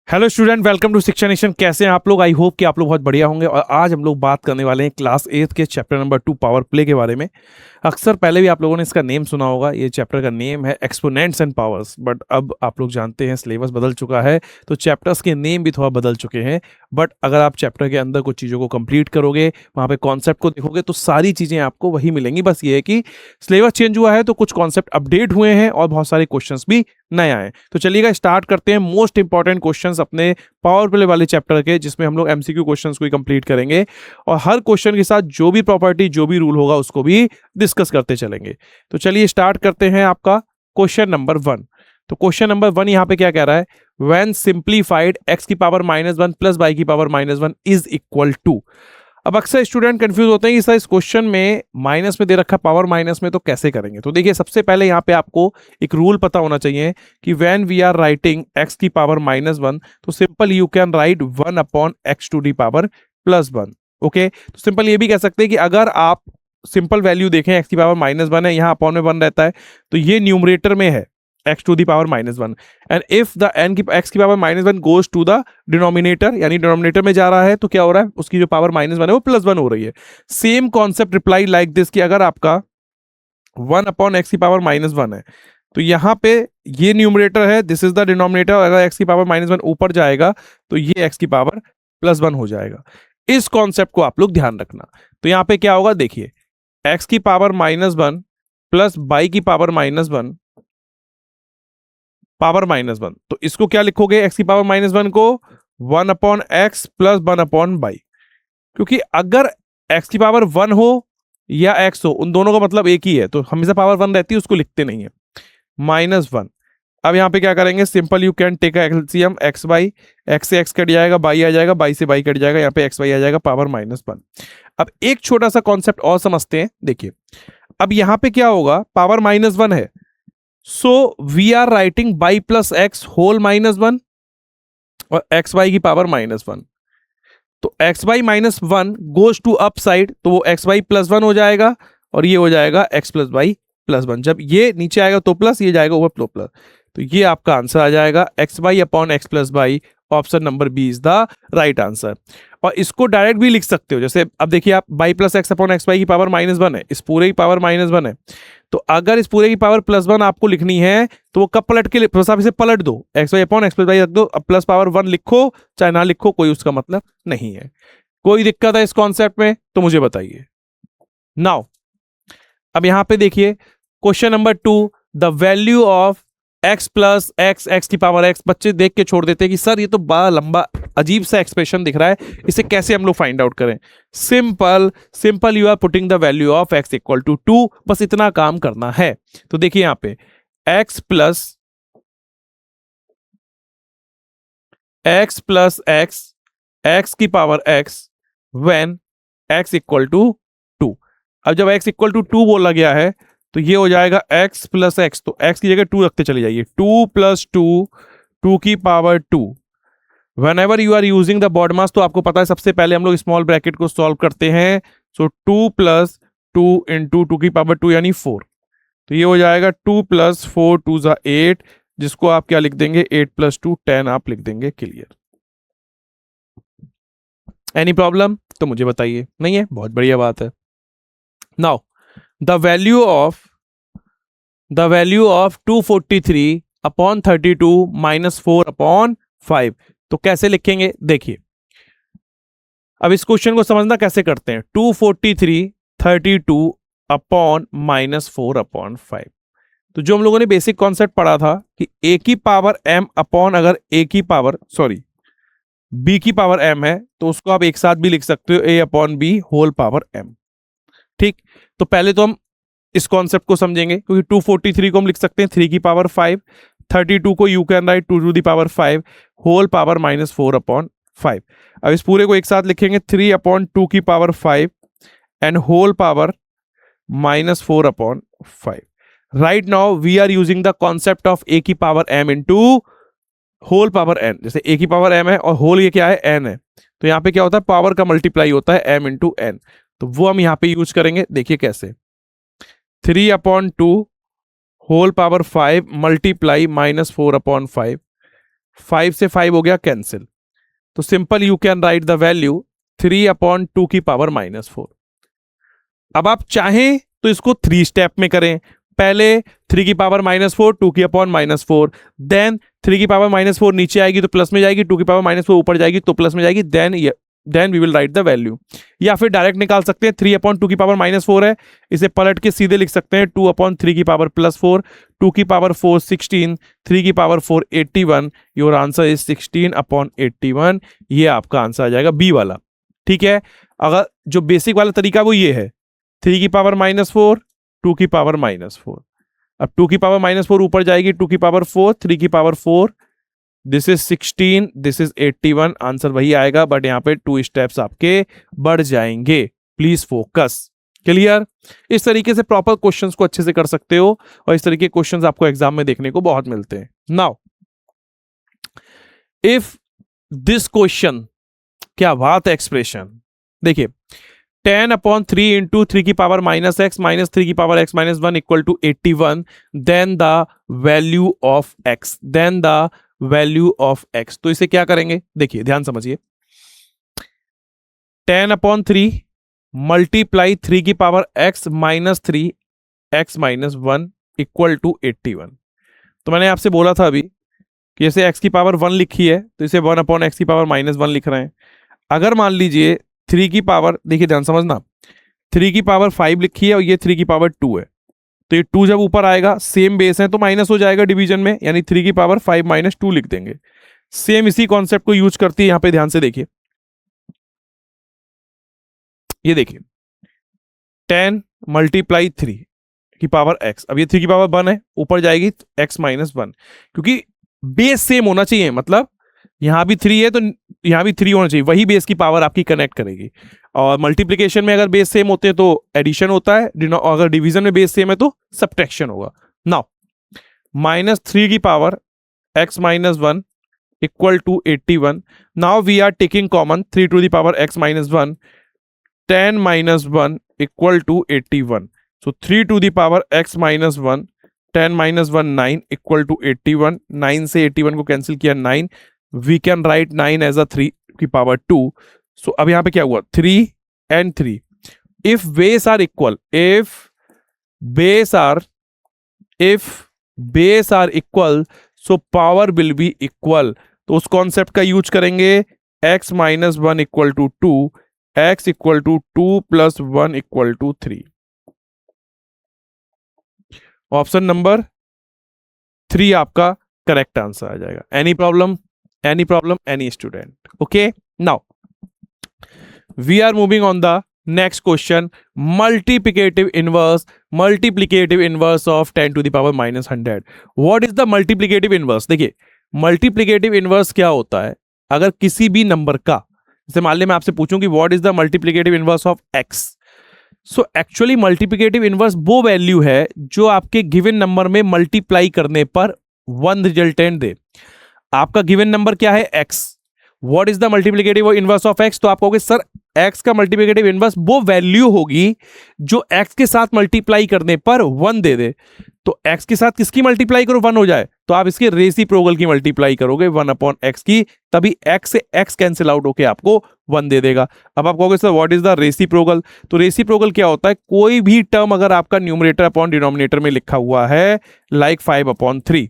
Hello student, welcome to शिक्षा nation. कैसे हैं आप लोग? आई होप कि आप लोग बहुत बढ़िया होंगे। और आज हम लोग बात करने वाले हैं क्लास 8 के चैप्टर नंबर 2 पावर प्ले के बारे में। अक्सर पहले भी आप लोगों ने इसका नेम सुना होगा। ये चैप्टर का नेम है एक्सपोनेंट्स एंड पावर्स, बट अब आप लोग जानते हैं सिलेबस बदल चुका है, तो चैप्टर्स के नेम भी थोड़ा बदल चुके हैं। बट अगर आप चैप्टर के अंदर कुछ चीज़ों को कंप्लीट करोगे, वहाँ पे कॉन्सेप्ट को देखोगे, तो सारी चीज़ें आपको वही मिलेंगी। बस ये है कि सिलेबस चेंज हुआ है तो कुछ कॉन्सेप्ट अपडेट हुए हैं और बहुत सारे क्वेश्चंस भी नए आए। तो चलिएगा स्टार्ट करते हैं मोस्ट इंपॉर्टेंट क्वेश्चंस अपने पावर प्ले वाले चैप्टर के, जिसमें हम लोग एमसीक्यू क्वेश्चंस को ही कंप्लीट करेंगे और हर क्वेश्चन के साथ जो भी प्रॉपर्टी, जो भी रूल होगा, उसको भी डिस्कस करते चलेंगे। तो चलिए स्टार्ट करते हैं आपका क्वेश्चन नंबर 1। तो क्वेश्चन नंबर 1 यहाँ पे क्या कह रहा है? व्हेन सिंप्लीफाइड x की पावर -1 प्लस y की पावर -1 इज इक्वल टू। अब अक्सर स्टूडेंट कंफ्यूज होते हैं कि सर इस क्वेश्चन में माइनस में दे रखा, पावर माइनस में, तो कैसे करेंगे? तो देखिए, सबसे पहले यहाँ पे आपको एक रूल पता होना चाहिए कि when we are writing x की पावर -1, तो simple you can write 1 upon x to the power +1। Okay, तो सिंपल ये भी कह सकते हैं कि अगर आप सिंपल वैल्यू देखें, x की पावर -1 है, यहाँ अपॉन में 1 रहता है, तो ये न्यूमरेटर में है x to the power -1, and if the n की x की power -1 goes to the denominator, यानी डिनोमिनेटर में जा रहा है, तो क्या हो रहा है? उसकी जो पावर -1 है वो +1 हो रही है। Same concept reply like this कि अगर आपका 1 अपॉन x की पावर -1 है, तो यहाँ पे ये न्यूमरेटर है, दिस इज द डिनोमिनेटर। अगर x की पावर -1 ऊपर जाएगा तो ये x की पावर +1 हो जाएगा। इस कॉन्सेप्ट को आप लोग ध्यान रखना। तो यहाँ पे क्या होगा, देखिए, x की पावर -1 प्लस y की पावर -1 पावर -1, तो इसको क्या लिखोगे? x की पावर -1 को 1 upon x plus 1 upon by, क्योंकि अगर x की पावर 1 हो या x हो, उन दोनों का मतलब एक ही है, तो हमेशा पावर 1 रहती है, उसको लिखते नहीं है। -1। अब यहाँ पे क्या करेंगे? Simple you can take LCM x y, x से x कट जाएगा, बाई आ जाएगा, बाई से बाई कट जाएगा, यहाँ पे x बाई आ जाएगा, पावर -1। अब एक छोटा सा कॉन्सेप्ट और समझते हैं। देखिए, अब यहाँ पे क्या होगा? पावर -1 है, so we are writing y plus x whole -1 और एक्स बाई की पावर -1। तो x y -1 goes to up side, तो वो एक्स बाई +1 हो जाएगा और ये हो जाएगा एक्स प्लस बाई +1। जब ये नीचे आएगा तो प्लस, ये जाएगा ऊपर तो प्लस, तो ये आपका आंसर आ जाएगा x y upon x plus y. Option number B is the right answer. और इसको डायरेक्ट भी लिख सकते हो, जैसे अब देखिए, आप by plus x upon x y की पावर -1 है, इस पूरे की पावर -1 है, तो अगर इस पूरे की पावर +1 आपको लिखनी है, तो वो कब पलट के बस आप इसे पलट दो, x y upon x plus y रख दो, अब प्लस पावर 1 लिखो चाहे ना लिखो, कोई उसका मतलब नहीं है। कोई दिक्कत है इस कॉन्सेप्ट में तो मुझे बताइए। नाउ अब यहां पे देखिए, question number 2, the value of x plus x, x की पावर x। बच्चे देख के छोड़ देते हैं कि सर ये तो बड़ा लंबा अजीब सा एक्सप्रेशन दिख रहा है, इसे कैसे हम लोग फाइंड आउट करें? Simple simple, you are putting the value of x equal to 2, बस इतना काम करना है। तो देखिए यहां पे x प्लस एक्स, एक्स की power x when x equal to 2। अब जब x इक्वल टू 2 बोला गया है, तो ये हो जाएगा x प्लस एक्स, तो x की जगह 2 रखते चले जाइए, 2 प्लस 2, 2 की power 2। Whenever you are using the BODMAS, तो आपको पता है सबसे पहले हम लोग स्मॉल ब्रैकेट को सॉल्व करते हैं। सो 2 प्लस 2 इंटू 2 की पावर 2 यानी 4, तो ये हो जाएगा 2 प्लस 4 2 ज़ा 8, जिसको आप क्या लिख देंगे? 8 प्लस 2 10 आप लिख देंगे। क्लियर? एनी प्रॉब्लम तो मुझे बताइए। नहीं है? बहुत बढ़िया बात है। Now the value of 243 upon 32 -4 upon 5, तो कैसे लिखेंगे? देखिए, अब इस क्वेश्चन को समझना कैसे करते हैं। 243 32 अपॉन -4 अपॉन 5, तो जो हम लोगों ने बेसिक कॉन्सेप्ट पढ़ा था कि ए की पावर m अपॉन, अगर ए की पावर बी की पावर m है, तो उसको आप एक साथ भी लिख सकते हो, a upon b whole power m। ठीक, तो पहले तो हम इस कॉन्सेप्ट को समझेंगे, क्योंकि 243 को हम लिख सकते हैं 3 की पावर 5, 32 को you can write 2 to the power 5 whole power -4 upon 5। अब इस पूरे को एक साथ लिखेंगे 3 अपॉन 2 की power 5 and whole power -4 upon 5। Right now we are using the concept of A की power m into whole power n। जैसे ए की पावर m है और होल ये क्या है? n है, तो यहाँ पे क्या होता है? पावर का मल्टीप्लाई होता है m इंटू n, तो वो हम यहाँ पे यूज करेंगे। देखिए कैसे, 3 upon 2 whole power 5 multiply -4 upon 5, 5 से 5 हो गया कैंसिल, तो simple you can write the value 3/2 की पावर -4। अब आप चाहें तो इसको 3 स्टेप में करें। पहले 3 की पावर -4, 2 की अपॉन -4, देन 3 की पावर -4 नीचे आएगी तो प्लस में जाएगी, 2 की पावर -4 ऊपर जाएगी तो प्लस में जाएगी, then we will write the value. या फिर डायरेक्ट निकाल सकते हैं, 3/2 की पावर -4 है, इसे पलट के सीधे लिख सकते हैं 2/3 की पावर +4, 2 की पावर 4 16, 3 की पावर 4 81। Your answer is 16/81। ये आपका आंसर आ जाएगा बी वाला। ठीक है, अगर जो बेसिक वाला तरीका वो ये है, 3 की पावर -4, 2 की पावर -4। अब 2 की पावर -4 ऊपर जाएगी, 2 की पावर 4, 3 की power 4, this is 16, this is 81। Answer वही आएगा, बट यहां पे 2 स्टेप्स आपके बढ़ जाएंगे। Please focus. क्लियर? इस तरीके से प्रॉपर क्वेश्चंस को अच्छे से कर सकते हो, और इस तरीके के क्वेश्चंस आपको एग्जाम में देखने को बहुत मिलते हैं। नाउ इफ दिस क्वेश्चन, क्या बात है एक्सप्रेशन, देखिए 10/3 इंटू 3 की पावर -x माइनस 3 की power x -1 equal to 81, then the value of x, then the value of x। तो इसे क्या करेंगे, देखिए ध्यान समझिए, 10/3 मल्टीप्लाई 3 की power x -3 x -1 equal to 81। तो मैंने आपसे बोला था अभी कि जैसे x की पावर 1 लिखी है तो इसे 1/x की पावर -1 लिख रहे हैं। अगर मान लीजिए 3 की पावर, देखिए ध्यान समझना, 3 की पावर 5 लिखी है और ये 3 की पावर 2 है, तो ये 2 जब ऊपर आएगा, सेम बेस है तो माइनस हो जाएगा डिवीजन में, यानी 3 की पावर 5 - 2 लिख देंगे। सेम इसी कॉन्सेप्ट को यूज करती है यहां पे, ध्यान से देखिए, ये देखिए 10 मल्टीप्लाई 3 की पावर x, अब ये 3 की पावर 1 है, ऊपर जाएगी x -1, क्योंकि बेस सेम होना चाहिए, मतलब यहां भी 3 है तो यहां भी 3 होना चाहिए, वही बेस की पावर आपकी कनेक्ट करेगी। और मल्टीप्लिकेशन में अगर बेस सेम होते हैं तो एडिशन होता है, अगर डिवीजन में बेस सेम है तो सब्ट्रैक्शन होगा। नाउ -3 की power x -1 equal to 81। Now we are taking common 3 to the power x -1, 10 -1 equal to 81। So 3 to the power x -1, 10 -1 9 equal to 81। 9 से 81 को कैंसिल किया 9, we can write 9 as a 3 की power 2। सो अब यहां पे क्या हुआ, 3 and 3, if base are equal, if base are equal, so power will be equal. तो उस कॉन्सेप्ट का यूज करेंगे, x -1 equal to 2, x equal to 2 + 1 equal to 3। Option number 3 आपका करेक्ट आंसर आ जाएगा। Any problem, any student? Okay, now we are moving on the next question, multiplicative inverse of 10 to the power -100। what is the multiplicative inverse? देखिए multiplicative inverse क्या होता है, अगर किसी भी नंबर का, जैसे मान लिया मैं आपसे पूछूं कि what is the multiplicative inverse of x, so actually multiplicative inverse वो वैल्यू है जो आपके गिवन नंबर में मल्टीप्लाई करने पर 1 रिजल्टेंट दे। आपका गिवन नंबर क्या है, x, what is the multiplicative inverse of x, तो आप कहोगे सर x का मल्टीप्लिकेटिव इनवर्स वो वैल्यू होगी जो x के साथ मल्टीप्लाई करने पर 1 दे दे। तो x के साथ किसकी मल्टीप्लाई करो, 1 हो जाए, तो आप इसके रेसिप्रोकल की मल्टीप्लाई करोगे 1/x की, तभी x से x कैंसिल आउट होके आपको 1 दे देगा। अब आप कहोगे sir what is the reciprocal, तो रेसिप्रोकल क्या होता है, कोई भी टर्म अगर आपका न्यूमरेटर अपॉन डिनोमिनेटर में लिखा हुआ है, लाइक 5/3,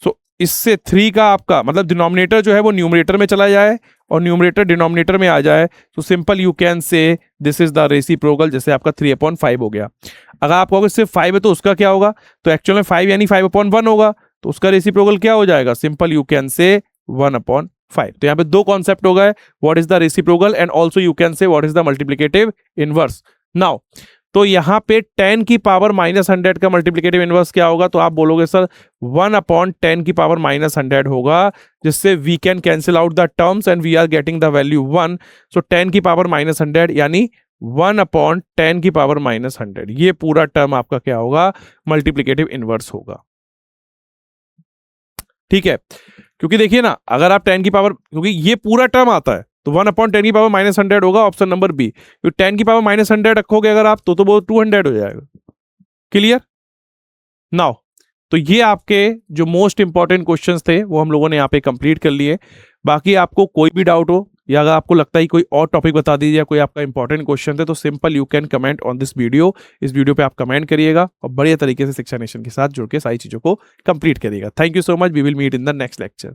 सो इससे 3 का आपका मतलब डिनोमिनेटर जो है वो न्यूमरेटर में चला जाए और न्यूमरेटर डिनोमिनेटर में आ जाए, तो simple you can say this is the reciprocal, जैसे आपका 3/5 हो गया। अगर आप कहोगे सिर्फ 5 है तो उसका क्या होगा, तो एक्चुअल में 5 यानी 5/1 होगा, तो उसका रेसिप्रोकल क्या हो जाएगा, सिंपल यू कैन से 1/5। तो यहाँ पे दो कॉन्सेप्ट हो गए, what is the reciprocal and also you can say what is the multiplicative inverse. Now तो यहाँ पे 10 की पावर -100 का मल्टीप्लिकेटिव इनवर्स क्या होगा, तो आप बोलोगे सर 1/10 की पावर -100 होगा, जिससे we can cancel out the terms and we are getting the value 1। So 10 की पावर -100 यानी 1/10 की पावर -100, ये पूरा टर्म आपका क्या होगा, मल्टीप्लिकेटिव इनवर्स होगा। ठीक है, क्योंकि देखिए ना, अगर आप 10 की पावर, क्योंकि ये पूरा टर्म आता है, तो 1/10 की पावर -100 होगा, ऑप्शन नंबर बी। तो 10 की पावर -100 रखोगे अगर आप, तो वो 200 हो जाएगा। क्लियर? नाउ तो ये आपके जो मोस्ट इंपॉर्टेंट क्वेश्चंस थे वो हम लोगों ने यहाँ पे कंप्लीट कर लिए। बाकी आपको कोई भी डाउट हो या अगर आपको लगता है कोई और टॉपिक बता दीजिए या कोई आपका इंपॉर्टेंट क्वेश्चन है तो simple you can comment on this video. इस वीडियो पे आप कमेंट करिएगा और बढ़िया तरीके से शिक्षा नेशन के साथ जुड़ के सारी चीज़ों को कंप्लीट करिएगा। Thank you so much. We will meet in the next lecture.